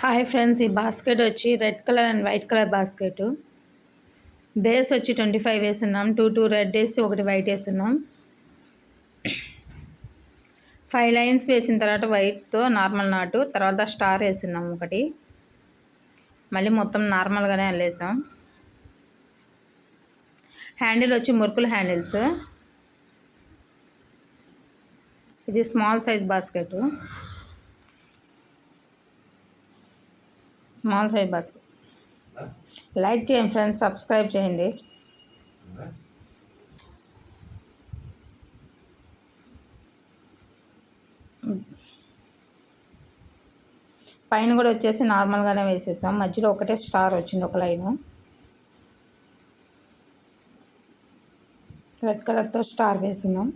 Hi friends, ఈ basket వచ్చి red colour and white colour basket. Base వచ్చి 25 వేస్తున్నాం. 2 రెడ్ వేసి 1 వైట్ వేస్తున్నాం. 5 లైన్స్ వేసిన తర్వాత వైట్తో నార్మల్ నాటు, తర్వాత స్టార్ వేస్తున్నాం ఒకటి. మళ్ళీ మొత్తం నార్మల్గానే అల్లేసాం. హ్యాండిల్ వచ్చి మురుకుల హ్యాండిల్స్. ఇది స్మాల్ సైజ్ బాస్కెట్. లైక్ చేయండి ఫ్రెండ్స్, సబ్స్క్రైబ్ చేయండి. పైన కూడా వచ్చేసి నార్మల్గానే వేసేసాం. మధ్యలో ఒకటే స్టార్ వచ్చింది, ఒక లైను రెడ్ కలర్తో స్టార్ వేస్తున్నాం.